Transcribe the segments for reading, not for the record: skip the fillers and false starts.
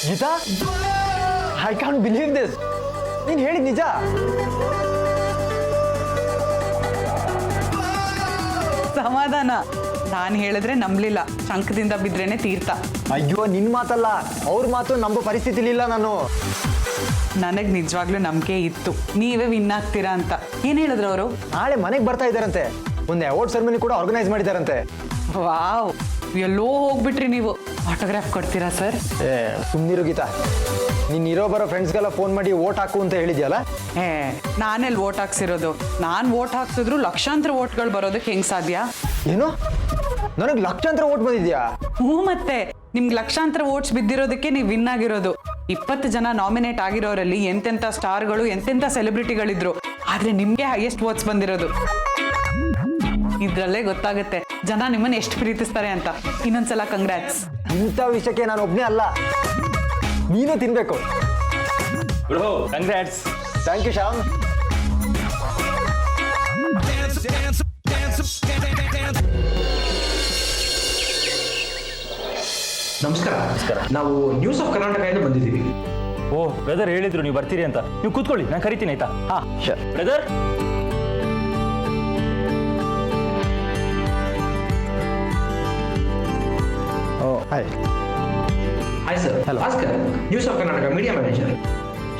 Geetha, I can't believe this. ನೀನು ಹೇಳಿದ ನಿಜ? ಸಮಾಧಾನ. ನಾನು ಹೇಳಿದ್ರೆ ನಂಬಲಿಲ್ಲ. ಶಂಕದಿಂದ ಬಿದ್ರೇನೆ ತೀರ್ಥ. ಅಯ್ಯೋ, ನಿನ್ನ ಮಾತಲ್ಲ, ಅವ್ರ ಮಾತು ನಂಬೋ ಪರಿಸ್ಥಿತಿಲಿಲ್ಲ ನಾನು. ನನಗೆ ನಿಜವಾಗ್ಲೂ ನಂಬಿಕೆ ಇತ್ತು ನೀವೇ ವಿನ್ ಆಗ್ತೀರಾ ಅಂತ. ಏನು ಹೇಳಿದ್ರು ಅವರು? ನಾಳೆ ಮನೆಗೆ ಬರ್ತಾ ಇದ್ದಾರಂತೆ. ಒಂದು ಅವಾರ್ಡ್ ಸೆರೆಮನಿ ಕೂಡ ಆರ್ಗನೈಸ್ ಮಾಡಿದಾರಂತೆ. ವಾವ್, ಎಲ್ಲೋ ಹೋಗ್ಬಿಟ್ರಿ ನೀವು. ಆಟೋಗ್ರಾಫ್ ಕೊಡ್ತೀರಾ ಸರ್? ಸುಮ್ಮನಿರು ಗೀತಾ. ನೀನು ಇರೋ ಬರೋ ಫ್ರೆಂಡ್ಸ್ಗೆಲ್ಲ ಫೋನ್ ಮಾಡಿ ವೋಟ್ ಹಾಕು ಅಂತ ಹೇಳಿದ್ಯಲ್ಲ. ನಾನೆಲ್ಲಿ ವೋಟ್ ಹಾಕ್ಸಿರೋದು? ನಾನು ವೋಟ್ ಹಾಕ್ಸಿದ್ರು ಲಕ್ಷಾಂತರ ವೋಟ್ಗಳು ಬರೋದಕ್ಕೆ ಹೆಂಗೆ ಸಾಧ್ಯ? ಏನು, ನನಗೆ ಲಕ್ಷಾಂತರ ವೋಟ್ ಬಂದಿದ್ಯಾ? ಹ್ಞೂ, ಮತ್ತೆ ನಿಮ್ಗೆ ಲಕ್ಷಾಂತರ ವೋಟ್ಸ್ ಬಿದ್ದಿರೋದಕ್ಕೆ ನೀವು ವಿನ್ ಆಗಿರೋದು. 20 ಜನ ನಾಮಿನೇಟ್ ಆಗಿರೋರಲ್ಲಿ ಎಂತೆಂಥ ಸ್ಟಾರ್ಗಳು, ಎಂತೆಂಥ ಸೆಲೆಬ್ರಿಟಿಗಳಿದ್ರು. ಆದ್ರೆ ನಿಮ್ಗೆ ಹೈಯೆಸ್ಟ್ ವೋಟ್ಸ್ ಬಂದಿರೋದು. ಇದ್ರಲ್ಲೇ ಗೊತ್ತಾಗುತ್ತೆ ಜನ ನಿಮ್ಮನ್ನ ಎಷ್ಟು ಪ್ರೀತಿಸ್ತಾರೆ ಅಂತ. ಇನ್ನೊಂದ್ಸಲ ಕಂಗ್ರಾಟ್ಸ್. ಇಂಥ ವಿಷಯಕ್ಕೆ ನಾನು ಒಬ್ಬನೇ ಅಲ್ಲ, ನೀನು ತಿನ್ಬೇಕು. Bro, congrats. Thank you Shyam. ನಮಸ್ಕಾರ. ನಮಸ್ಕಾರ. ನಾವು ನ್ಯೂಸ್ ಆಫ್ ಕರ್ನಾಟಕದಿಂದ ಬಂದಿದ್ದೀವಿ. ಓ ಬ್ರದರ್, ಹೇಳಿದ್ರು ನೀವು ಬರ್ತೀರಿ ಅಂತ. ನೀವು ಕೂತ್ಕೊಳ್ಳಿ, ನಾನು ಕರಿತೀನಿ ಆಯ್ತಾ? ಹಾ sure brother. Hi. Hi sir. Hello. Bhaskar, news of Karnataka media manager.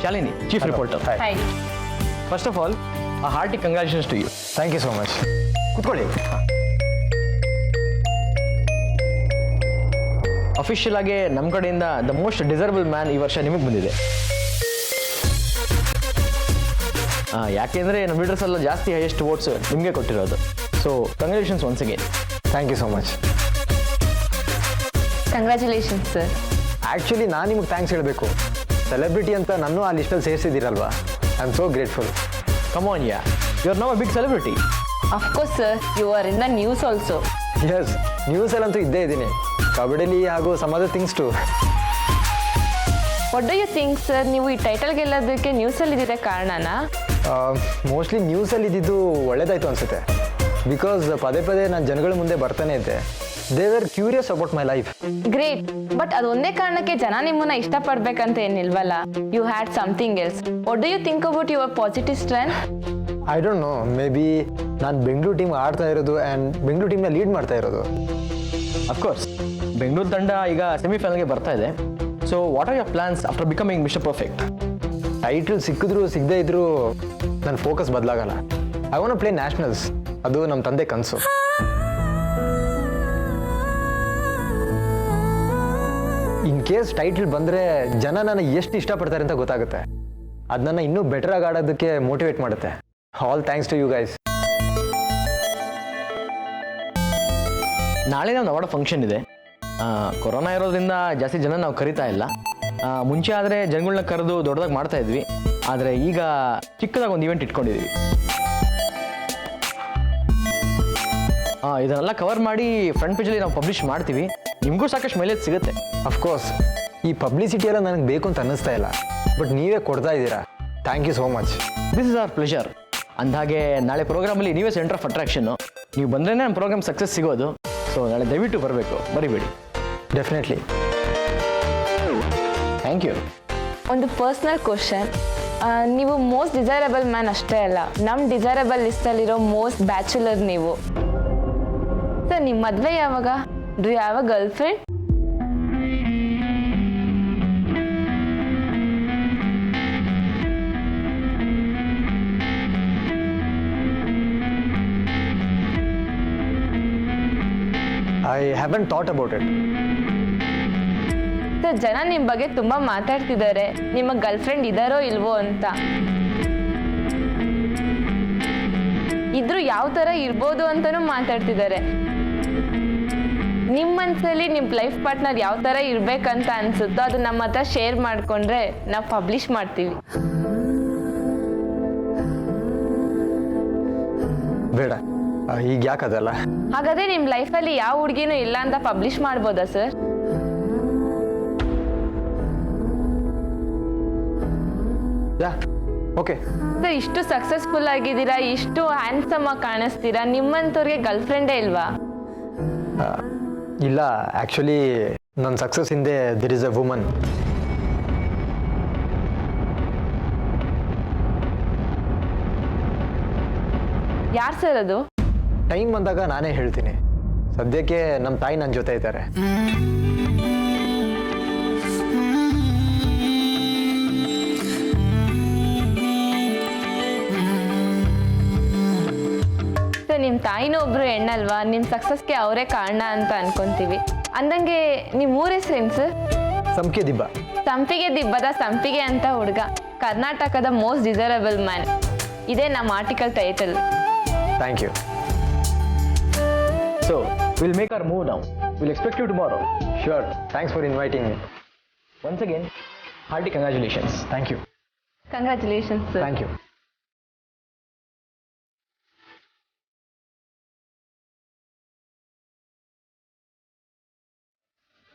Shalini, chief reporter. Hi. First of all a hearty congratulations to you. Thank you so much. ಕೂತ್ಕೊಳ್ಳಿ. ಅಫಿಷಿಯಲ್ ಆಗಿ ನಮ್ಮ ಕಡೆಯಿಂದ ದ ಮೋಸ್ಟ್ ಡಿಸರ್ಬಲ್ ಮ್ಯಾನ್ ಈ ವರ್ಷ ನಿಮಗೆ ಬಂದಿದೆ. ಯಾಕೆಂದರೆ ನಮ್ಮ ಲೀಡರ್ಸ್ ಎಲ್ಲ ಜಾಸ್ತಿ ಹೈಯೆಸ್ಟ್ ವೋಟ್ಸ್ ನಿಮಗೆ ಕೊಟ್ಟಿರೋದು. So congratulations once again. Thank you so much. Congratulations, sir. Actually ನಾನು ನಿಮಗೆ ಥ್ಯಾಂಕ್ಸ್ ಹೇಳಬೇಕು. ಸೆಲೆಬ್ರಿಟಿ ಅಂತ ನನ್ನೂ ಆ ಲಿಸ್ಟಲ್ಲಿ ಸೇರಿಸಿದ್ದೀರಲ್ವಾ. I am so grateful. Come on ya, you are now a big celebrity. Of course, sir. You are in the news also. Yes, ನ್ಯೂಸಲ್ಲಂತೂ ಇದ್ದೇ ಇದ್ದೀನಿ. ಕಬಡ್ಡಿಲಿ ಹಾಗೂ some other things too. What do you think, sir? ನೀವು ಈ title ಗೆಲ್ಲೋದಕ್ಕೆ ನ್ಯೂಸಲ್ಲಿ ಇದ್ದಿದ್ದೆ ಕಾರಣನಾ? Mostly ನ್ಯೂಸಲ್ಲಿ ಇದ್ದಿದ್ದು ಒಳ್ಳೇದಾಯ್ತು ಅನಿಸುತ್ತೆ. ಬಿಕಾಸ್ ಪದೇ ಪದೇ ನಾನು ಜನಗಳ ಮುಂದೆ ಬರ್ತಾನೆ ಇದ್ದೆ. They were curious about my life. Great. But ಅದೊಂದೇ ಕಾರಣಕ್ಕೆ ಜನ ನಿಮ್ಮನ್ನ ಇಷ್ಟಪಡ್ಬೇಕಂತ ಏನಿಲ್ವಲ್ಲ. You had something else. What do you think about your positive strength? I don't know, maybe ನಾನು ಬೆಂಗಳೂರು ಟೀಮ್ ಆಡ್ತಾ ಇರೋದು ಆ್ಯಂಡ್ ಬೆಂಗಳೂರು ಟೀಮ್ನ ಲೀಡ್ ಮಾಡ್ತಾ ಇರೋದು. ಅಫ್ಕೋರ್ಸ್ ಬೆಂಗಳೂರು ತಂಡ ಈಗ ಸೆಮಿಫೈನಲ್ಗೆ ಬರ್ತಾ ಇದೆ. So what are your plans after becoming Mister Perfect? Title ಸಿಕ್ಕಿದ್ರು ಸಿಗದೇ ಇದ್ರೂ ನನ್ನ ಫೋಕಸ್ ಬದಲಾಗಲ್ಲ. I want to play nationals. ಅದು ನಮ್ಮ ತಂದೆ ಕನಸು. ಇನ್ ಕೇಸ್ ಟೈಟಲ್ ಬಂದರೆ ಜನ ನನ್ನ ಎಷ್ಟು ಇಷ್ಟಪಡ್ತಾರೆ ಅಂತ ಗೊತ್ತಾಗುತ್ತೆ. ಅದು ನನ್ನ ಇನ್ನೂ ಬೆಟರಾಗಿ ಆಡೋದಕ್ಕೆ ಮೋಟಿವೇಟ್ ಮಾಡುತ್ತೆ. All thanks to you guys. ನಾಳೆ ನಾವು ಅವಾರ್ಡ್ ಫಂಕ್ಷನ್ ಇದೆ. ಕೊರೋನಾ ಇರೋದ್ರಿಂದ ಜಾಸ್ತಿ ಜನ ನಾವು ಕರಿತಾ ಇಲ್ಲ. ಮುಂಚೆ ಆದರೆ ಜನಗಳನ್ನ ಕರೆದು ದೊಡ್ಡದಾಗಿ ಮಾಡ್ತಾ ಇದ್ವಿ. ಆದರೆ ಈಗ ಚಿಕ್ಕದಾಗಿ ಒಂದು ಇವೆಂಟ್ ಇಟ್ಕೊಂಡಿದ್ದೀವಿ. ಇದನ್ನೆಲ್ಲ ಕವರ್ ಮಾಡಿ ಫ್ರಂಟ್ ಪೇಜಲ್ಲಿ ನಾವು ಪಬ್ಲಿಷ್ ಮಾಡ್ತೀವಿ. ನಿಮಗೂ ಸಾಕಷ್ಟು ಮೈಲೇಜ್ ಸಿಗುತ್ತೆ. ಅಫ್ಕೋರ್ಸ್ ಈ ಪಬ್ಲಿಸಿಟಿ ಎಲ್ಲ ನನಗೆ ಬೇಕು ಅಂತ ಅನ್ನಿಸ್ತಾ ಇಲ್ಲ, ಬಟ್ ನೀವೇ ಕೊಡ್ತಾ ಇದ್ದೀರಾ. Thank you so much. This is our pleasure. ಅಂದಹಾಗೆ ನಾಳೆ ಪ್ರೋಗ್ರಾಮಲ್ಲಿ ನೀವೇ ಸೆಂಟರ್ ಆಫ್ ಅಟ್ರಾಕ್ಷನ್ನು. ನೀವು ಬಂದ್ರೇ ನಮ್ಮ ಪ್ರೋಗ್ರಾಮ್ ಸಕ್ಸಸ್ ಸಿಗೋದು. ಸೊ ನಾಳೆ ದಯವಿಟ್ಟು ಬರಬೇಕು, ಮರಿಬೇಡಿ. ಡೆಫಿನೆಟ್ಲಿ. Thank you. ಒಂದು ಪರ್ಸ್ನಲ್ ಕ್ವಶನ್. ನೀವು ಮೋಸ್ಟ್ ಡಿಸೈರಬಲ್ ಮ್ಯಾನ್ ಅಷ್ಟೇ ಅಲ್ಲ, ನಮ್ಮ ಡಿಸೈರಬಲ್ ಲಿಸ್ಟಲ್ಲಿರೋ ಮೋಸ್ಟ್ ಬ್ಯಾಚುಲರ್ ನೀವು. ಸರ್, ನಿಮ್ಮ ಮದುವೆ ಯಾವಾಗ? Do you have a girl friend? I haven't thought about it. Sir, ಜನ ನಿಮ್ಮ ಬಗ್ಗೆ ತುಂಬ ಮಾತಾಡ್ತಿದ್ದಾರೆ, ನಿಮ್ಮ ಗರ್ಲ್ ಫ್ರೆಂಡ್ ಇದ್ದಾರೋ ಇಲ್ವೋ ಅಂತ. ಇದ್ರು ಯಾವ ಥರ ಇರ್ಬೋದು ಅಂತಲೂ ಮಾತಾಡ್ತಿದ್ದಾರೆ. ನಿಮ್ಮ ಮನಸ್ಸಲ್ಲಿ ನಿಮ್ಮ ಲೈಫ್ ಪಾರ್ಟ್ನರ್ ಯಾವ ಥರ ಇರಬೇಕಂತ ಅನಿಸುತ್ತೋ ಅದು ನಮ್ಮ ಹತ್ರ ಶೇರ್ ಮಾಡಿಕೊಂಡ್ರೆ ನಾವು ಪಬ್ಲಿಷ್ ಮಾಡ್ತೀವಿ. ಬೇಡ, ಈಗ ಯಾಕದಲ್ಲ. ಹಾಗಾದರೆ ನಿಮ್ಮ ಲೈಫಲ್ಲಿ ಯಾವ ಹುಡುಗಿನೂ ಇಲ್ಲ ಅಂತ ಪಬ್ಲಿಷ್ ಮಾಡ್ಬೋದಾ ಸರ್? ಯಾ, ಓಕೆ. ಸರ್, ಇಷ್ಟು ಸಕ್ಸಸ್ಫುಲ್ ಆಗಿದ್ದೀರಾ, ಇಷ್ಟು ಹ್ಯಾಂಡ್ಸಮ್ ಆಗಿ ಕಾಣಿಸ್ತೀರಾ, ನಿಮ್ಮಂಥವ್ರಿಗೆ ಗರ್ಲ್ ಫ್ರೆಂಡೇ ಇಲ್ವಾ? ಇಲ್ಲ, ಆ್ಯಕ್ಚುಲಿ ನನ್ನ ಸಕ್ಸಸ್ ಹಿಂದೆ ದಿರ್ ಇಸ್ ಅ ವುಮನ್. ಯಾರು ಸರ್ ಅದು? ಟೈಮ್ ಬಂದಾಗ ನಾನೇ ಹೇಳ್ತೀನಿ. ಸದ್ಯಕ್ಕೆ ನಮ್ಮ ತಾಯಿ ನನ್ನ ಜೊತೆ ಇದ್ದಾರೆ. ಸರ್ ನಿಮ್ಮ ತಾಯಿನೂ ಒಬ್ರು ಹೆಣ್ಣಲ್ವಾ, ನಿಮ್ಮ ಸಕ್ಸಸ್ಗೆ ಅವರೇ ಕಾರಣ ಅಂತ ಅನ್ಕೊಂತೀವಿ. ಅಂದಂಗೆ ನಿಮ್ಮ ಊರ ಹೆಸರೇನು ಸರ್? ಸಂಪಿಗೆ ದಿಬ್ಬ. ಸಂಪಿಗೆ ದಿಬ್ಬದ ಸಂಪಿಗೆ ಅಂತ ಹುಡುಗ, ಕರ್ನಾಟಕದ ಮೋಸ್ಟ್ ಡಿಸೈರಬಲ್ ಮ್ಯಾನ್. ಇದೇ ನಮ್ಮ article title. Thank you. So will make our move now. Will expect you tomorrow. Sure. Thanks for inviting me. Once again hearty congratulations. Thank you. Congratulations sir. Thank you.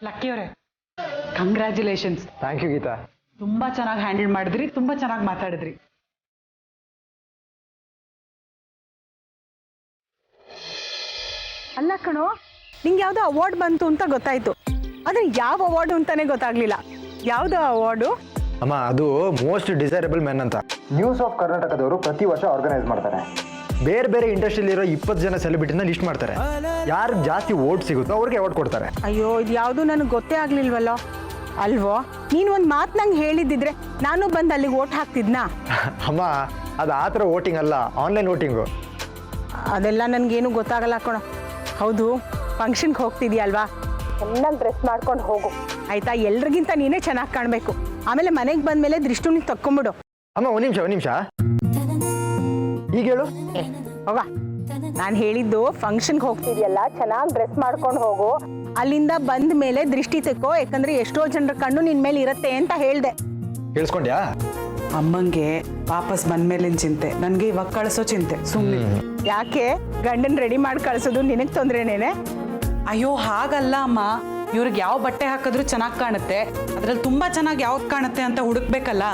Lucky ಅವರೇ, congratulations. Thank you Geeta. ತುಂಬಾ ಚೆನ್ನಾಗಿ handle ಮಾಡಿದ್ರಿ, ತುಂಬಾ ಚೆನ್ನಾಗಿ ಮಾತಾಡಿದ್ರಿ. ಅಲ್ಲ ಕಣೋ, ನಿಂಗೆ ಯಾವುದೋ ಅವಾರ್ಡ್ ಬಂತು ಅಂತ ಗೊತ್ತಾಯ್ತು, ಆದರೆ ಯಾವ ಅವಾರ್ಡು ಅಂತಾನೆ ಗೊತ್ತಾಗ್ಲಿಲ್ಲ. ಯಾವುದು ಅವಾರ್ಡು? ಅಮ್ಮ, ಅದು ಮೋಸ್ಟ್ ಡಿಸೈರಬಲ್ ಮೆನ್ ಅಂತ ನ್ಯೂಸ್ ಆಫ್ ಕರ್ನಾಟಕದವರು ಪ್ರತಿ ವರ್ಷ ಆರ್ಗನೈಸ್ ಮಾಡ್ತಾರೆ. ಬೇರೆ ಬೇರೆ ಇಂಡಸ್ಟ್ರಿಯಲ್ಲಿರೋ 20 ಜನ ಸೆಲೆಬ್ರಿಟಿನ ಲಿಸ್ಟ್ ಮಾಡ್ತಾರೆ. ಯಾರು ಜಾಸ್ತಿ ವೋಟ್ ಸಿಗುತ್ತೋ ಅವ್ರಿಗೆ ಅವಾರ್ಡ್ ಕೊಡ್ತಾರೆ. ಅಯ್ಯೋ, ಇದು ಯಾವುದು ನನಗೆ ಗೊತ್ತೇ ಆಗ್ಲಿಲ್ವಲ್ಲೋ. ಅಲ್ವೋ, ನೀನು ಒಂದು ಮಾತು ನಂಗೆ ಹೇಳಿದ್ದಿದ್ರೆ ನಾನು ಬಂದು ಅಲ್ಲಿಗೆ ಓಟ್ ಹಾಕ್ತಿದ್ನಾ? ಅಮ್ಮ, ಅದು ಆ ಥರ ವೋಟಿಂಗ್ ಅಲ್ಲ, ಆನ್ಲೈನ್ ವೋಟಿಂಗು. ಅದೆಲ್ಲ ನನಗೇನು ಗೊತ್ತಾಗಲ್ಲ ಕಣೋ. ಹೌದು, ಫಂಕ್ಷನ್ಗೆ ಹೋಗ್ತಿದ್ಯಲ್ವಾ, ಚೆನ್ನಾಗಿ ಡ್ರೆಸ್ ಮಾಡ್ಕೊಂಡು ಹೋಗು ಆಯ್ತಾ? ಎಲ್ರಿಗಿಂತ ನೀನೇ ಚೆನ್ನಾಗಿ ಕಾಣಬೇಕು. ಆಮೇಲೆ ಮನೆಗೆ ಬಂದಮೇಲೆ ದೃಷ್ಟಿನಿ ತಕ್ಕೊಂಬಿಡು. ಅಮ್ಮ, ಒಂದು ನಿಮಿಷ ಈಗ ಹೇಳು. ಹೋಗ, ನಾನು ಹೇಳಿದ್ದು ಫಂಕ್ಷನ್ಗೆ ಹೋಗ್ತಿದ್ಯಲ್ಲ, ಚೆನ್ನಾಗಿ ಡ್ರೆಸ್ ಮಾಡ್ಕೊಂಡು ಹೋಗು. ಅಲ್ಲಿಂದ ಬಂದ ಮೇಲೆ ದೃಷ್ಟಿ ತೆಕ್ಕೋ, ಯಾಕಂದ್ರೆ ಎಷ್ಟೋ ಜನರ ಕಣ್ಣು ನಿನ್ ಮೇಲೆ ಇರುತ್ತೆ ಅಂತ ಹೇಳ್ದೆ. ಕೇಳಿಸ್ಕೊಂಡ್ಯಾ? ಅಮ್ಮಂಗೆ ವಾಪಸ್ ಬಂದ್ಮೇಲಿನ ಚಿಂತೆ, ನನಗೆ ಇವಾಗ ಕಳಿಸೋ ಚಿಂತೆ. ಸುಮ್ಮನೆ ಯಾಕೆ ಗಂಡನ್ ರೆಡಿ ಮಾಡಿ ಕಳ್ಸೋದು ನಿನಗೆ ತೊಂದ್ರೆನೇನೆ? ಅಯ್ಯೋ ಹಾಗಲ್ಲ ಅಮ್ಮ, ಇವ್ರಿಗೆ ಯಾವ ಬಟ್ಟೆ ಹಾಕಿದ್ರು ಚೆನ್ನಾಗಿ ಕಾಣುತ್ತೆ, ಅದ್ರಲ್ಲಿ ತುಂಬಾ ಚೆನ್ನಾಗಿ ಯಾವ್ದು ಕಾಣುತ್ತೆ ಅಂತ ಹುಡುಕ್ಬೇಕಲ್ಲ,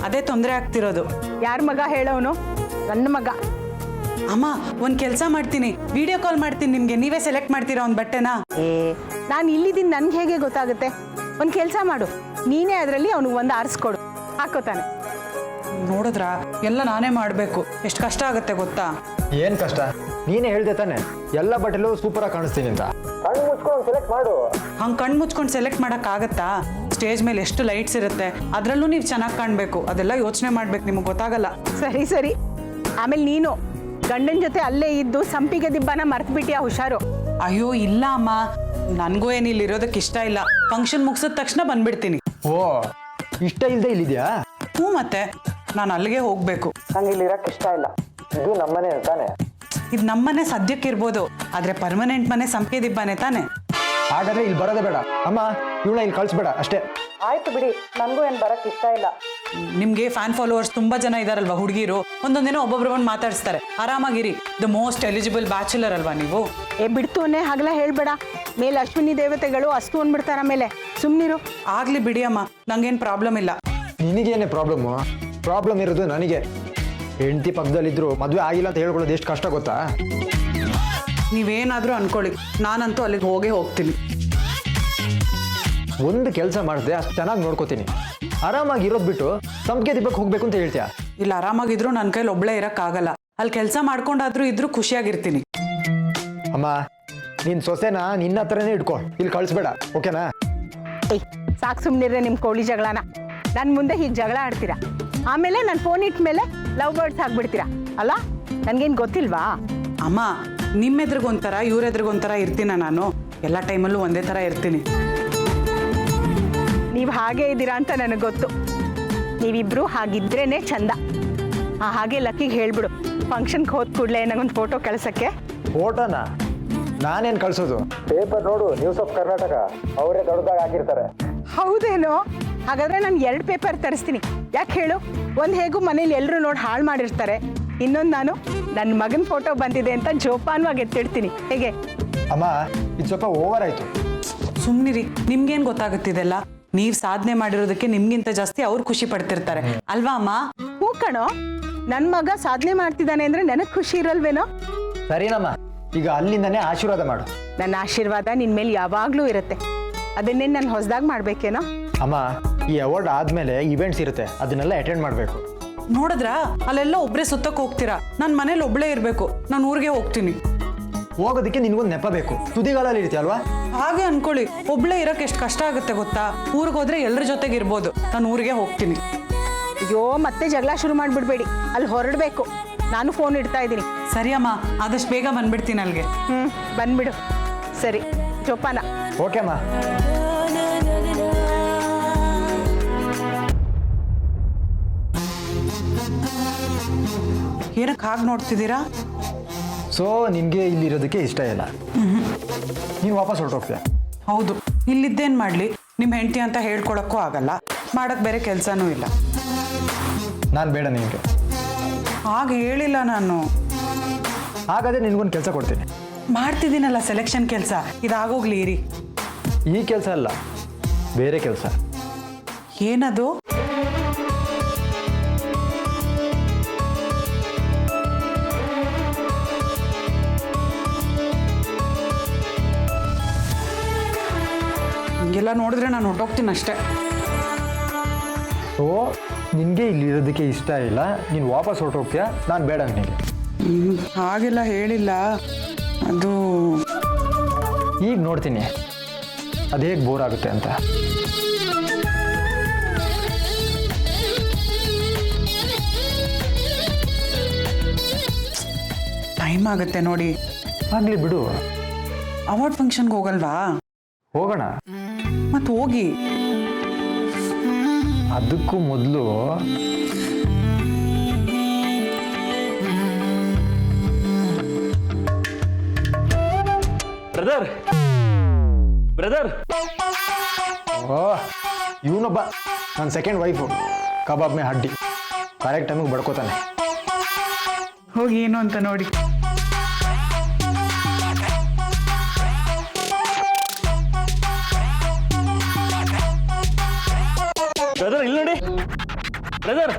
ಅದೇ ತೊಂದರೆ ಆಗ್ತಿರೋದು. ಯಾರ ಮಗ ಹೇಳೋನು? ನನ್ನ ಮಗ. ಅಮ್ಮ, ಒಂದ್ ಕೆಲಸ ಮಾಡ್ತೀನಿ, ವಿಡಿಯೋ ಕಾಲ್ ಮಾಡ್ತೀನಿ ನಿಮ್ಗೆ, ನೀವೇ ಸೆಲೆಕ್ಟ್ ಮಾಡ್ತೀರಾ ಒಂದ್ ಬಟ್ಟೆನಾ? ನಾನು ಇಲ್ಲಿದ್ದೀನಿ, ನನ್ಗೆ ಹೇಗೆ ಗೊತ್ತಾಗುತ್ತೆ? ಒಂದು ಕೆಲಸ ಮಾಡು, ನೀನೇ ಅದರಲ್ಲಿ ಅವನಿಗೆ ಒಂದು ಆರಿಸ್ಕೊಡು, ಹಾಕೋತಾನೆ. ನೋಡಿದ್ರ ಎಲ್ಲ ನಾನೇ ಮಾಡ್ಬೇಕು, ಎಷ್ಟು ಕಷ್ಟ ಆಗುತ್ತೆ ಗೊತ್ತಾ? ಏನ್ ಕಷ್ಟ? ನೀನೇ ಹೇಳ್ದೆ ತಾನೆ ಎಲ್ಲ ಬಟ್ಟೆಲ್ಲೂ ಸೂಪರ್ ಆಗಿ ಕಾಣಿಸ್ತೀನಿ ಅಂತ. ಕಣ್ಣು ಮುಚ್ಕೊಂಡು ಸೆಲೆಕ್ಟ್ ಮಾಡು. ಹಂಗೆ ಕಣ್ಣು ಮುಚ್ಕೊಂಡು ಸೆಲೆಕ್ಟ್ ಮಾಡಕ್ ಆಗತ್ತಾ? ಸ್ಟೇಜ್ ಮೇಲೆ ಎಷ್ಟು ಲೈಟ್ಸ್ ಇರುತ್ತೆ, ಅದ್ರಲ್ಲೂ ನೀವು ಚೆನ್ನಾಗಿ ಕಾಣಬೇಕು, ಅದೆಲ್ಲ ಯೋಚನೆ ಮಾಡ್ಬೇಕು, ನಿಮಗೆ ಗೊತ್ತಾಗಲ್ಲ. ಸರಿ ಸರಿ, ಆಮೇಲೆ ನೀನು ಗಂಡನ ಜೊತೆ ಅಲ್ಲೇ ಇದ್ದು ಸಂಪಿಗೆ ದಿಬ್ಬನ ಮರ್ತು ಬಿಟ್ಟಿಯಾ? ಹುಷಾರು. ಅಯ್ಯೋ ಇಲ್ಲ ಅಮ್ಮ, ನನಗೂ ಏನು ಇಲ್ಲಿ ಇರೋದಕ್ಕೆ ಇಷ್ಟ ಇಲ್ಲ. ಫಂಕ್ಷನ್ ಮುಗಿಸಿದ ತಕ್ಷಣ ಬಂದ್ಬಿಡ್ತೀನಿ. ಓ, ಇಷ್ಟ ಇಲ್ದೆ ಇಲ್ಲಿದ್ಯಾ? ಹ್ಞೂ, ಮತ್ತೆ ನಾನು ಅಲ್ಲಿಗೆ ಹೋಗ್ಬೇಕು. ನಂಗೆ ಇಲ್ಲಿ ಇರಕ್ಕೆ ಇಷ್ಟ ಇಲ್ಲ. ಇದು ನಮ್ಮನೆ ತಾನೆ? ಇದು ನಮ್ಮನೆ ಸದ್ಯಕ್ಕೆ ಇರ್ಬೋದು, ಆದ್ರೆ ಪರ್ಮನೆಂಟ್ ಮನೆ ಸಂಪಿಗೆ ದಿಬ್ಬನೇ ತಾನೆ. ಹಾಗಾದ್ರೆ ಇಲ್ಲಿ ಬರೋದೇ ಬೇಡ ಅಮ್ಮ, ಇವಳನ್ನ ಇಲ್ಲಿ ಕಳಿಸ್ಬೇಡ ಅಷ್ಟೇ. ಆಯ್ತು ಬಿಡಿ, ನನಗೂ ಏನು ಬರಕ್ಕೆ ಇಷ್ಟ ಇಲ್ಲ. ನಿಮ್ಗೆ ಫ್ಯಾನ್ ಫಾಲೋವರ್ಸ್ ತುಂಬಾ ಜನ ಇದಾರಲ್ವಾ ಹುಡುಗಿರು, ಒಂದೊಂದಿನ ಒಬ್ಬೊಬ್ರು ಬಂದು ಮಾತಾಡಿಸ್ತಾರೆ. ಆರಾಮಾಗಿರಿ, ದ ಮೋಸ್ಟ್ ಎಲಿಜಿಬಲ್ ಬ್ಯಾಚುಲರ್ ಅಲ್ವಾ ನೀವು? ಬಿಡ್ತುವನ್ನೇ ಹಾಗಲ್ಲ ಹೇಳ್ಬೇಡ. ಮೇಲೆ ಅಶ್ವಿನಿ ದೇವತೆಗಳು ಅಸ್ತು ಅಂದ್ಬಿಡ್ತಾರ. ಮೇಲೆ ಸುಮ್ಮನಿರು. ಆಗ್ಲಿ ಬಿಡಿ ಅಮ್ಮ, ನಂಗೇನು ಪ್ರಾಬ್ಲಮ್ ಇಲ್ಲ. ನಿನಗೇನೆ ಪ್ರಾಬ್ಲಮ್ಮು? ಪ್ರಾಬ್ಲಮ್ ಇರೋದು ನನಗೆ. ಹೆಂಡತಿ ಪಕ್ಕದಲ್ಲಿದ್ರು ಮದುವೆ ಆಗಿಲ್ಲ ಅಂತ ಹೇಳ್ಕೊಳ್ಳೋದು ಎಷ್ಟು ಕಷ್ಟ ಗೊತ್ತಾ? ನೀವೇನಾದ್ರೂ ಅನ್ಕೊಳ್ಳಿ, ನಾನಂತೂ ಅಲ್ಲಿಗೆ ಹೋಗ್ತೀನಿ. ಒಂದು ಕೆಲಸ ಮಾಡಿದೆ, ಅಷ್ಟು ಚೆನ್ನಾಗಿ ನೋಡ್ಕೋತೀನಿ. ಆರಾಮಾಗಿ ಇರೋದು ಬಿಟ್ಟು ಸಂಪಿಗೆ ದಿಬ್ಬಕ್ಕೆ ಹೋಗ್ಬೇಕು ಅಂತ ಹೇಳ್ತೀಯ? ಇಲ್ಲಿ ಆರಾಮಾಗಿದ್ರು ನನ್ನ ಕೈಲಿ ಒಬ್ಳೇ ಇರಕ್ಕಾಗಲ್ಲ. ಅಲ್ಲಿ ಕೆಲಸ ಮಾಡ್ಕೊಂಡಾದ್ರೂ ಇದ್ರೂ ಖುಷಿಯಾಗಿರ್ತೀನಿ. ಅಮ್ಮ, ನಿನ್ನ ಸೊಸೆನ ನಿನ್ನ ಹತ್ರನೇ ಇಟ್ಕೊ, ಇಲ್ಲಿ ಕಳಿಸ್ಬೇಡ, ಓಕೆನಾ? ಸಾಕು ಸುಮ್ಮನಿರ್ರೆ ನಿಮ್ಮ ಕೋಳಿ ಜಗಳನ. ನನ್ನ ಮುಂದೆ ಹೀಗೆ ಜಗಳ ಆಡ್ತೀರಾ, ಆಮೇಲೆ ನನ್ನ ಫೋನ್ ಇಟ್ಟ ಮೇಲೆ ಲವ್ ಬರ್ಡ್ಸ್ ಆಗ್ಬಿಡ್ತೀರಾ ಅಲ್ಲ? ನನಗೇನು ಗೊತ್ತಿಲ್ವಾ? ಅಮ್ಮ, ನಿಮ್ಮೆದ್ರಿಗೊಂಥರ ಇವ್ರೆದ್ರಿಗೊಂಥರ ಇರ್ತೀನ ನಾನು? ಎಲ್ಲ ಟೈಮಲ್ಲೂ ಒಂದೇ ಥರ ಇರ್ತೀನಿ. ನೀವು ಹಾಗೆ ಇದ್ದೀರಾ ಅಂತ ನನಗೆ ಗೊತ್ತು. ನೀವಿಬ್ರು ಹಾಗಿದ್ರೇನೆ ಚಂದ. ಹಾಗೆ ಲಕ್ಕಿಗೆ ಹೇಳ್ಬಿಡು, ಫಂಕ್ಷನ್ಗೆ ಹೋದ ಕೂಡಲೇ ನನಗೊಂದು ಫೋಟೋ ಕಳ್ಸಕ್ಕೆ. ಫೋಟೋನ ನಾನೇನು ಕಳಿಸೋದು? ಪೇಪರ್ ನೋಡು, ನ್ಯೂಸ್ ಆಫ್ ಕರ್ನಾಟಕ ಅವರೇ ದೊಡ್ಡದಾಗಿ ಹಾಕಿರ್ತಾರೆ. ಹೌದೇನೋ? ಹಾಗಾದ್ರೆ ನಾನು 2 ಪೇಪರ್ ತರಿಸ್ತೀನಿ. ಯಾಕೆ ಹೇಳು? ಒಂದು ಹೇಗೂ ಮನೇಲಿ ಎಲ್ಲರೂ ನೋಡಿ ಹಾಳು ಮಾಡಿರ್ತಾರೆ, ಇನ್ನೊಂದು ನಾನು ನನ್ನ ಮಗನ ಫೋಟೋ ಬಂದಿದೆ ಅಂತ ಜೋಪಾನವಾಗಿ ಎತ್ತಿಡ್ತೀನಿ. ಹೇಗೆ? ಅಮ್ಮ, ಇದು ಸ್ವಲ್ಪ ಓವರ್ ಆಯಿತು. ಸುಮ್ಮನಿರಿ, ನಿಮ್ಗೇನು ಗೊತ್ತಾಗುತ್ತಿದೆಲ್ಲ? ನೀವು ಸಾಧನೆ ಮಾಡಿರೋದಕ್ಕೆ ನಿಮ್ಗಿಂತ ಜಾಸ್ತಿ ಅವ್ರು ಖುಷಿ ಪಡ್ತಿರ್ತಾರೆ ಅಲ್ವಾ ಅಮ್ಮ? ಹೂ ಕಣೋ, ನನ್ನ ಮಗ ಸಾಧನೆ ಮಾಡ್ತಿದ್ದಾನೆ ಅಂದರೆ ನನಗೆ ಖುಷಿ ಇರಲ್ವೇನೋ? ಸರಿನಮ್ಮ, ಈಗ ಅಲ್ಲಿಂದನೇ ಆಶೀರ್ವಾದ ಮಾಡು. ನನ್ನ ಆಶೀರ್ವಾದ ನಿನ್ನ ಮೇಲೆ ಯಾವಾಗಲೂ ಇರುತ್ತೆ. ಅದನ್ನೇ ನಾನು ಹೊಸದಾಗಿ ಮಾಡಬೇಕೇನೋ? ಅಮ್ಮ, ಈ ಅವಾರ್ಡ್ ಆದಮೇಲೆ ಇವೆಂಟ್ಸ್ ಇರುತ್ತೆ, ಅದನ್ನೆಲ್ಲ ಅಟೆಂಡ್ ಮಾಡಬೇಕು. ನೋಡಿದ್ರ ಅಲ್ಲೆಲ್ಲ ಒಬ್ರೇ ಸುತ್ತಕ್ಕೆ ಹೋಗ್ತೀರಾ, ನಾನು ಮನೇಲಿ ಒಬ್ಳೇ ಇರಬೇಕು, ನಾನು ಊರಿಗೆ ಹೋಗ್ತೀನಿ. ಹೋಗೋದಕ್ಕೆ ನಿನ್ಗೊಂದು ನೆಪ ಬೇಕು, ತುದಿಗಾಲಲ್ಲಿ ಇರ್ತೀಯ ಅಲ್ವಾ? ಹಾಗೆ ಅನ್ಕೊಳ್ಳಿ, ಒಬ್ಳೇ ಇರಕ್ಕೆ ಎಷ್ಟು ಕಷ್ಟ ಆಗುತ್ತೆ ಗೊತ್ತಾ? ಊರಿಗೆ ಹೋದ್ರೆ ಎಲ್ಲರ ಜೊತೆಗೆ ಇರ್ಬೋದು, ನಾನು ಊರಿಗೆ ಹೋಗ್ತೀನಿ. ಅಯ್ಯೋ ಮತ್ತೆ ಜಗಳ ಶುರು ಮಾಡಿಬಿಡ್ಬೇಡಿ, ಅಲ್ಲಿ ಹೊರಡಬೇಕು. ನಾನು ಫೋನ್ ಇಡ್ತಾ ಇದ್ದೀನಿ. ಸರಿ ಅಮ್ಮ, ಆದಷ್ಟು ಬೇಗ ಬಂದ್ಬಿಡ್ತೀನಿ ಅಲ್ಲಿಗೆ. ಬಂದ್ಬಿಡು. ಸರಿ ಜೋಪಾನ. ಓಕೆ ಅಮ್ಮ. ಏನಕ್ಕೆ ಹಾಗೆ ನೋಡ್ತಿದ್ದೀರಾ? ಸೊ ನಿನಗೆ ಇಲ್ಲಿರೋದಕ್ಕೆ ಇಷ್ಟ ಇಲ್ಲ, ನೀನು ವಾಪಸ್ ಹೊರಟೋಗ್ತೀಯ? ಹೌದು, ಇಲ್ಲಿದ್ದೇನು ಮಾಡಲಿ, ನಿಮ್ಮ ಹೆಂಡತಿ ಅಂತ ಹೇಳ್ಕೊಳಕ್ಕೂ ಆಗಲ್ಲ, ಮಾಡಕ್ಕೆ ಬೇರೆ ಕೆಲಸನೂ ಇಲ್ಲ. ನಾನು ಬೇಡ ನಿನಗೆ. ಹಾಗೆ ಹೇಳಿಲ್ಲ ನಾನು. ಹಾಗಾದರೆ ನಿನಗೊಂದು ಕೆಲಸ ಕೊಡ್ತೀನಿ. ಮಾಡ್ತಿದ್ದೀನಲ್ಲ ಸೆಲೆಕ್ಷನ್ ಕೆಲಸ, ಇದಾಗೋಗ್ಲಿ ಇರಿ. ಈ ಕೆಲಸ ಅಲ್ಲ, ಬೇರೆ ಕೆಲಸ. ಏನದು? ಹಿಂಗೆಲ್ಲ ನೋಡಿದ್ರೆ ನಾನು ಹೊರಟೋಗ್ತೀನಿ ಅಷ್ಟೇ. ಸೊ ನಿನಗೆ ಇಲ್ಲಿರೋದಕ್ಕೆ ಇಷ್ಟ ಇಲ್ಲ, ನೀನು ವಾಪಸ್ ಹೊರಟೋಗ್ತೀಯ, ನಾನು ಬೇಡ ನಿನಗೆ. ಹಾಗೆಲ್ಲ ಹೇಳಿಲ್ಲ, ಅದು ಈಗ ನೋಡ್ತೀನಿ ಅದು ಹೇಗೆ ಬೋರ್ ಆಗುತ್ತೆ ಅಂತ. ಟೈಮ್ ಆಗುತ್ತೆ ನೋಡಿ. ಆಗಲಿ ಬಿಡು, ಅವಾರ್ಡ್ ಫಂಕ್ಷನ್ಗೆ ಹೋಗಲ್ವಾ? ಹೋಗೋಣ. ಮತ್ತೆ ಹೋಗಿ. ಅದಕ್ಕೂ ಮೊದಲು ಬ್ರದರ್ ಬ್ರದರ್, ಓ ಇವನೊಬ್ಬ ನನ್ನ ಸೆಕೆಂಡ್ ವೈಫು, ಕಬಾಬ್ ಮೇ ಹಡ್ಡಿ, ಕರೆಕ್ಟ್ ಟೈಮಿಗೆ ಬಡ್ಕೋತಾನೆ. ಹೋಗಿ ಏನು ಅಂತ ನೋಡಿ. ಬ್ರದರ್ ಇಲ್ಲಿ ನೋಡಿ. ಬ್ರದರ್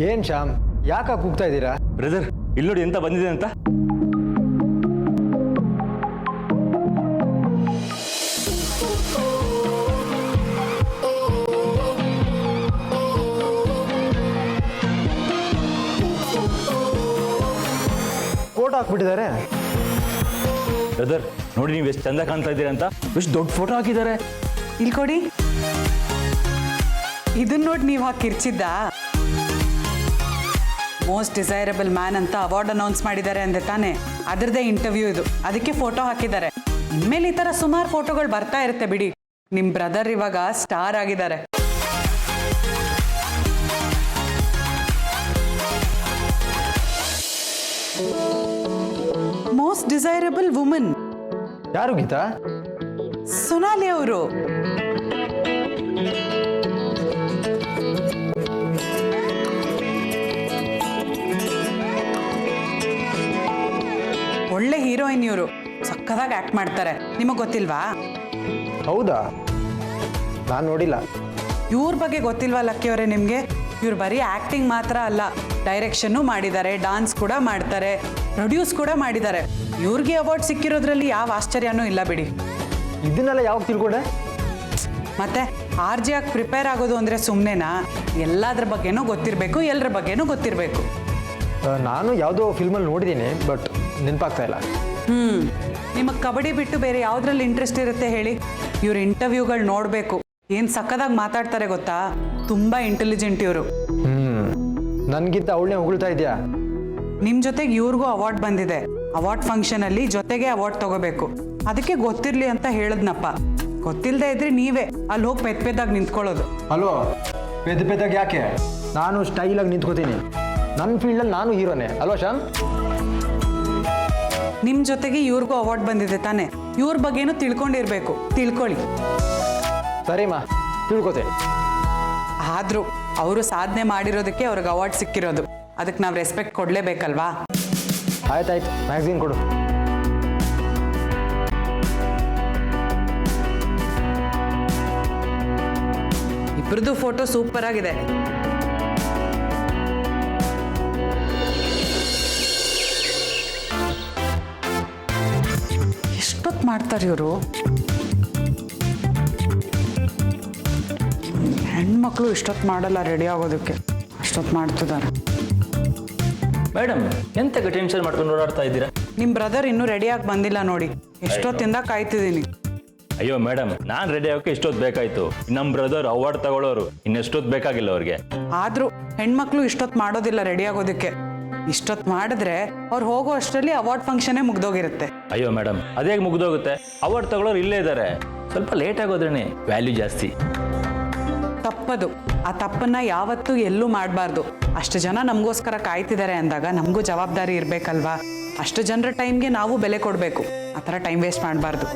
ಏನು ಶ್ಯಾಮ್, ಯಾಕೆ ಕೂಗ್ತಾ ಇದ್ದೀರಾ? ಬ್ರದರ್ ಇಲ್ಲಿ ನೋಡಿ ಎಂತ ಬಂದಿದೆ ಅಂತ. ಫೋಟೋ ಹಾಕ್ಬಿಟ್ಟಿದ್ದಾರೆ. ಬ್ರದರ್ ನೋಡಿ, ನೀವು ಎಷ್ಟು ಚಂದ ಕಾಣ್ತಾ ಇದ್ದೀರಾ ಅಂತ, ಎಷ್ಟು ದೊಡ್ಡ ಫೋಟೋ ಹಾಕಿದ್ದಾರೆ. ಇಲ್ಲಿ ಕೊಡಿ. ಇದನ್ನ ನೋಡಿ ನೀವು ಹಾಕಿ ಕಿರ್ಚಿದ್ದ. ಮೋಸ್ಟ್ ಡಿಸೈರಬಲ್ ಮ್ಯಾನ್ ಅಂತ ಅವಾರ್ಡ್ ಅನೌನ್ಸ್ ಮಾಡಿದ್ದಾರೆ ಅಂದೆ ತಾನೆ, ಅದರದೇ ಇಂಟರ್ವ್ಯೂ ಇದು, ಅದಕ್ಕೆ ಫೋಟೋ ಹಾಕಿದ್ದಾರೆ. ಇನ್ಮೇಲೆ ಈ ಥರ ಸುಮಾರು ಫೋಟೋಗಳು ಬರ್ತಾ ಇರುತ್ತೆ ಬಿಡಿ. ನಿಮ್ಮ ಬ್ರದರ್ ಇವಾಗ ಸ್ಟಾರ್ ಆಗಿದ್ದಾರೆ. ಮೋಸ್ಟ್ ಡಿಸೈರಬಲ್ ವುಮನ್ ಯಾರು ಗೀತಾ? ಸೊನಾಲಿ ಅವರು. ಒಳ್ಳೆ ಹೀರೋಯಿನ್ ಇವರು, ಸಕ್ಕದಾಗಿ ಆಕ್ಟ್ ಮಾಡ್ತಾರೆ. ನಿಮಗೆ ಗೊತ್ತಿಲ್ವಾ? ಹೌದಾ, ನಾನು ನೋಡಿಲ್ಲ. ಇವ್ರ ಬಗ್ಗೆ ಗೊತ್ತಿಲ್ವಾ ಲಕ್ಕಿ ಅವರೇ ನಿಮಗೆ? ಇವ್ರು ಬರೀ ಆ್ಯಕ್ಟಿಂಗ್ ಮಾತ್ರ ಅಲ್ಲ, ಡೈರೆಕ್ಷನ್ನು ಮಾಡಿದ್ದಾರೆ, ಡಾನ್ಸ್ ಕೂಡ ಮಾಡ್ತಾರೆ, ಪ್ರೊಡ್ಯೂಸ್ ಕೂಡ ಮಾಡಿದ್ದಾರೆ. ಇವ್ರಿಗೆ ಅವಾರ್ಡ್ ಸಿಕ್ಕಿರೋದ್ರಲ್ಲಿ ಯಾವ ಆಶ್ಚರ್ಯನೂ ಇಲ್ಲ ಬಿಡಿ. ಇದನ್ನೆಲ್ಲ ಯಾವಾಗ ತಿಳ್ಕೊಂಡೆ? ಮತ್ತೆ RJ ಆಗಿ ಪ್ರಿಪೇರ್ ಆಗೋದು ಅಂದರೆ ಸುಮ್ಮನೆನಾ? ಎಲ್ಲದ್ರ ಬಗ್ಗೆನೂ ಗೊತ್ತಿರಬೇಕು, ಎಲ್ಲರ ಬಗ್ಗೆನೂ ಗೊತ್ತಿರಬೇಕು. ನಾನು ಯಾವುದೋ ಫಿಲ್ಮಲ್ಲಿ ನೋಡಿದ್ದೀನಿ, ಬಟ್ ನೆನಪಾಗ್ತಾ ಇಲ್ಲ. ನಿಮಗೆ ಕಬಡ್ಡಿ ಬಿಟ್ಟು ಬೇರೆ ಯಾವುದ್ರಲ್ಲಿ ಇಂಟ್ರೆಸ್ಟ್ ಇರುತ್ತೆ ಹೇಳಿ? ಇವ್ರ ಇಂಟರ್ವ್ಯೂಗಳು ನೋಡಬೇಕು, ಏನು ಸಕ್ಕದಾಗಿ ಮಾತಾಡ್ತಾರೆ ಗೊತ್ತಾ? ತುಂಬ ಇಂಟೆಲಿಜೆಂಟ್ ಇವರು. ನನಗಿಂತ ಅವಳನ್ನೇ ಹೊಗಳ್ತಾ ಇದೆಯಾ? ನಿಮ್ಮ ಜೊತೆಗೆ ಇವ್ರಿಗೂ ಅವಾರ್ಡ್ ಬಂದಿದೆ. ಅವಾರ್ಡ್ ಫಂಕ್ಷನಲ್ಲಿ ಜೊತೆಗೆ ಅವಾರ್ಡ್ ತಗೋಬೇಕು, ಅದಕ್ಕೆ ಗೊತ್ತಿರಲಿ ಅಂತ ಹೇಳಿದ್ನಪ್ಪ. ಗೊತ್ತಿಲ್ಲದೆ ಇದ್ರೆ ನೀವೇ ಅಲ್ಲಿ ಹೋಗಿ ಪೆದ್ದಾಗಿ ನಿಂತ್ಕೊಳ್ಳೋದು. ಅಲ್ವೋ, ಪೆದ್ದಾಗಿ ಯಾಕೆ? ನಾನು ಸ್ಟೈಲಾಗಿ ನಿಂತ್ಕೋತೀನಿ. ನನ್ನ ಫೀಲ್ಡಲ್ಲಿ ನಾನು ಹೀರೋನೇ ಅಲ್ವಾ ಶ್ಯಾಮ್? ನಿಮ್ಮ ಜೊತೆಗೆ ಇವ್ರಿಗೂ ಅವಾರ್ಡ್ ಬಂದಿದೆ ತಾನೆ, ಇವ್ರ ಬಗ್ಗೆನೂ ತಿಳ್ಕೊಂಡಿರ್ಬೇಕು. ತಿಳ್ಕೊಳ್ಳಿ. ಸರಿಮಾ, ತಿಳ್ಕೊತೇನೆ. ಆದರೂ ಅವರು ಸಾಧನೆ ಮಾಡಿರೋದಕ್ಕೆ ಅವ್ರಿಗೆ ಅವಾರ್ಡ್ ಸಿಕ್ಕಿರೋದು, ಅದಕ್ಕೆ ನಾವು ರೆಸ್ಪೆಕ್ಟ್ ಕೊಡಲೇಬೇಕಲ್ವಾ? ಆಯ್ತಾಯ್ತು, ಮ್ಯಾಗ್ಝಿನ್ ಕೊಡು. ಇಬ್ಬರದು ಫೋಟೋ ಸೂಪರ್ ಆಗಿದೆ. ಎಷ್ಟೊತ್ತು ಮಾಡ್ತಾರೆ ಇವರು? ಹೆಣ್ಮಕ್ಳು ಇಷ್ಟೊತ್ತು ಮಾಡಲ್ಲ ರೆಡಿ ಆಗೋದಕ್ಕೆ, ಅಷ್ಟೊತ್ತು ಮಾಡ್ತಿದ್ದಾರೆ. ಮೇಡಮ್ ಎಂತಕ್ಕೆ ಟೆನ್ಷನ್ ಮಾಡ್ಕೊಂಡು ಓಡಾಡ್ತಾ ಇದ್ದೀರಾ? ನಿಮ್ಮ ಬ್ರದರ್ ಇನ್ನೂ ರೆಡಿಯಾಗಿ ಬಂದಿಲ್ಲ ನೋಡಿ, ಎಷ್ಟೊತ್ತಿಂದ ಕಾಯ್ತಿದ್ದೀನಿ. ಅಯ್ಯೋ ಮೇಡಮ್, ನಾನು ರೆಡಿ ಆಗೋಕೆ ಇಷ್ಟೊತ್ತು ಬೇಕಾಯ್ತು. ನಮ್ಮ ಬ್ರದರ್ ಅವಾರ್ಡ್ ತಗೊಳ್ಳೋರು ಇನ್ನೆಷ್ಟೊತ್ತು ಬೇಕಾಗಿಲ್ಲ ಅವ್ರಿಗೆ. ಆದರೂ ಹೆಣ್ಮಕ್ಳು ಇಷ್ಟೊತ್ತು ಮಾಡೋದಿಲ್ಲ ರೆಡಿ ಆಗೋದಕ್ಕೆ. ಇಷ್ಟೊತ್ತು ಮಾಡಿದ್ರೆ ಅವ್ರು ಹೋಗೋ ಅಷ್ಟರಲ್ಲಿ ಅವಾರ್ಡ್ ಫಂಕ್ಷನ್ನೇ ಮುಗ್ದೋಗಿರುತ್ತೆ. ಅಯ್ಯೋ ಮೇಡಮ್, ಅದೇ ಮುಗ್ದೋಗುತ್ತೆ. ಅವಾರ್ಡ್ ತಗೊಳ್ಳೋರು ಇಲ್ಲೇ ಇದ್ದಾರೆ. ಸ್ವಲ್ಪ ಲೇಟ್ ಆಗೋದ್ರೇನೆ ವ್ಯಾಲ್ಯೂ ಜಾಸ್ತಿ. ತಪ್ಪದು. ಆ ತಪ್ಪನ್ನ ಯಾವತ್ತೂ ಎಲ್ಲೂ ಮಾಡಬಾರ್ದು. ಅಷ್ಟು ಜನ ನಮಗೋಸ್ಕರ ಕಾಯ್ತಿದ್ದಾರೆ ಅಂದಾಗ ನಮಗೂ ಜವಾಬ್ದಾರಿ ಇರಬೇಕಲ್ವಾ? ಅಷ್ಟು ಜನರ ಟೈಮ್ಗೆ ನಾವು ಬೆಲೆ ಕೊಡಬೇಕು. ಆ ಥರ ಟೈಮ್ ವೇಸ್ಟ್ ಮಾಡಬಾರ್ದು.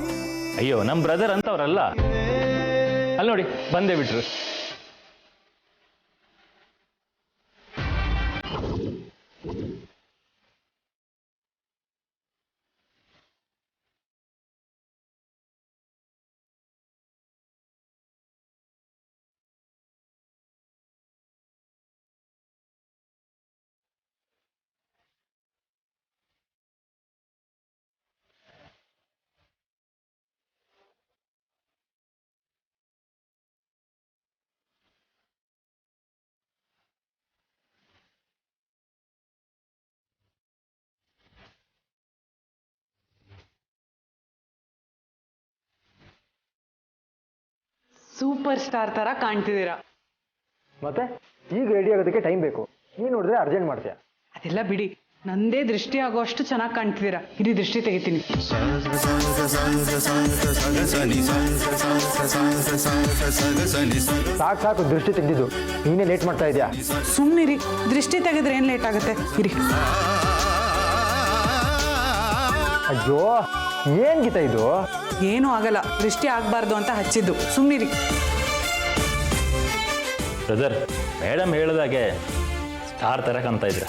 ಅಯ್ಯೋ, ನಮ್ಮ ಬ್ರದರ್ ಅಂತವ್ರಲ್ಲ. ಅಲ್ಲಿ ನೋಡಿ, ಬಂದೇ ಬಿಟ್ರು. ಸೂಪರ್ ಸ್ಟಾರ್ ಥರ ಕಾಣ್ತಿದ್ದೀರಾ. ಮತ್ತೆ ಈಗ ರೆಡಿ ಆಗೋದಕ್ಕೆ ಟೈಮ್ ಬೇಕು. ನೀನು ನೋಡಿದ್ರೆ ಅರ್ಜೆಂಟ್ ಮಾಡ್ತೀಯ. ಅದೆಲ್ಲ ಬಿಡಿ, ನಂದೇ ದೃಷ್ಟಿ ಆಗೋಷ್ಟು ಚೆನ್ನಾಗಿ ಕಾಣ್ತಿದ್ದೀರಾ. ಇಡೀ ದೃಷ್ಟಿ ತೆಗಿತೀನಿ. ಸಾಕು ದೃಷ್ಟಿ ತೆಗೆದಿದ್ದು, ನೀನೇ ಲೇಟ್ ಮಾಡ್ತಾ ಇದೆಯಾ? ಸುಮ್ಮನಿರಿ, ದೃಷ್ಟಿ ತೆಗೆದ್ರೆ ಏನು ಲೇಟ್ ಆಗುತ್ತೆ? ಇರಿ. ಅಯ್ಯೋ, ಏನ್ ಗೀತಾ ಇದು? ಏನೂ ಆಗಲ್ಲ, ದೃಷ್ಟಿ ಆಗಬಾರ್ದು ಅಂತ ಹಚ್ಚಿದ್ದು. ಸುಮ್ಮನಿರಿ. ಬ್ರದರ್, ಮೇಡಮ್ ಹೇಳಿದಾಗೆ ಸ್ಟಾರ್ ಥರ ಕಾಣ್ತಾ ಇದ್ರ.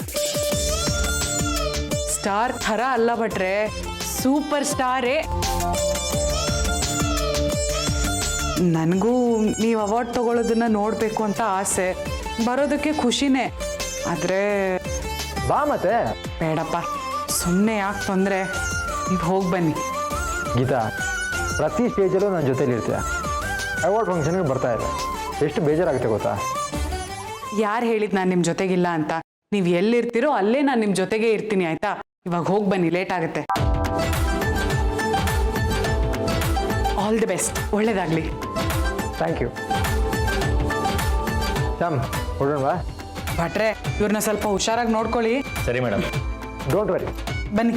ಸ್ಟಾರ್ ಥರ ಅಲ್ಲ ಭಟ್ರೆ, ಸೂಪರ್ ಸ್ಟಾರೇ. ನನಗೂ ನೀವು ಅವಾರ್ಡ್ ತಗೊಳ್ಳೋದನ್ನ ನೋಡಬೇಕು ಅಂತ ಆಸೆ, ಬರೋದಕ್ಕೆ ಖುಷಿನೇ. ಆದರೆ ಬಾ ಮತ್ತೆ. ಬೇಡಪ್ಪ, ಸುಮ್ಮನೆ ಯಾಕೆ ತೊಂದರೆ? ನೀವು ಹೋಗಿ ಬನ್ನಿ. ಗೀತಾ, ಪ್ರತಿ ಸ್ಟೇಜಲ್ಲೂ ನನ್ನ ಜೊತೆಲಿ ಇರ್ತೀಯ. ಅವಾರ್ಡ್ ಫಂಕ್ಷನ್ಗೆ ಬರ್ತಾ ಇದೆ, ಎಷ್ಟು ಬೇಜಾರಾಗುತ್ತೆ ಗೊತ್ತಾ? ಯಾರು ಹೇಳಿದ್ ನಾನು ನಿಮ್ಮ ಜೊತೆಗಿಲ್ಲ ಅಂತ? ನೀವು ಎಲ್ಲಿರ್ತೀರೋ ಅಲ್ಲೇ ನಾನು ನಿಮ್ಮ ಜೊತೆಗೆ ಇರ್ತೀನಿ, ಆಯ್ತಾ? ಇವಾಗ ಹೋಗಿ ಬನ್ನಿ, ಲೇಟ್ ಆಗುತ್ತೆ. ಆಲ್ ದಿ ಬೆಸ್ಟ್, ಒಳ್ಳೇದಾಗಲಿ. Thank you. ಶ್ಯಾಮ್, ಹೊರಡೋಣವಾ? ಭಟ್ರೆ, ಇವ್ರನ್ನ ಸ್ವಲ್ಪ ಹುಷಾರಾಗಿ ನೋಡ್ಕೊಳ್ಳಿ. ಸರಿ ಮೇಡಮ್. Don't worry. ಬನ್ನಿ.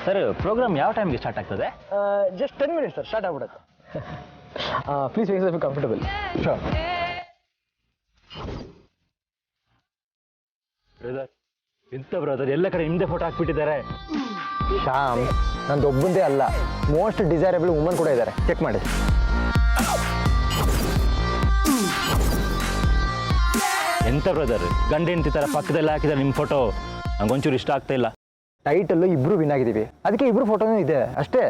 ಸರ್, ಪ್ರೋಗ್ರಾಮ್ ಯಾವ ಟೈಮ್ಗೆ ಸ್ಟಾರ್ಟ್ ಆಗ್ತದೆ? ಜಸ್ಟ್ 10 ಮಿನಿಟ್ಸ್ ಸರ್, ಸ್ಟಾರ್ಟ್ ಆಗ್ಬಿಡುತ್ತೆ. Please make yourself comfortable. Sure. Brother, ಎಂತ ಬ್ರದರ್, ಎಲ್ಲ ಕಡೆ ನಿಮ್ಮದೇ ಫೋಟೋ ಹಾಕ್ಬಿಟ್ಟಿದ್ದಾರೆ. ಶ್ಯಾಮ್, ನಂದೊಬ್ಬಂದೇ ಅಲ್ಲ, ಮೋಸ್ಟ್ ಡಿಸೈರಬಲ್ ವುಮನ್ ಕೂಡ ಇದ್ದಾರೆ, ಚೆಕ್ ಮಾಡಿ. ಎಂತ ಬ್ರದರ್, ಗಂಡ ಹೆಂಡತಿ ಥರ ಪಕ್ಕದಲ್ಲಿ ಹಾಕಿದ್ದಾರೆ ನಿಮ್ಮ ಫೋಟೋ. ನಂಗೊಂಚೂರು ಇಷ್ಟ ಆಗ್ತಾ ಇಲ್ಲ. ಟೈಟಲ್ಲು ಇಬ್ರು ವಿನ್ ಆಗಿದ್ದೀವಿ, ಅದಕ್ಕೆ ಇಬ್ರು ಫೋಟೋನೂ ಇದೆ ಅಷ್ಟೇ.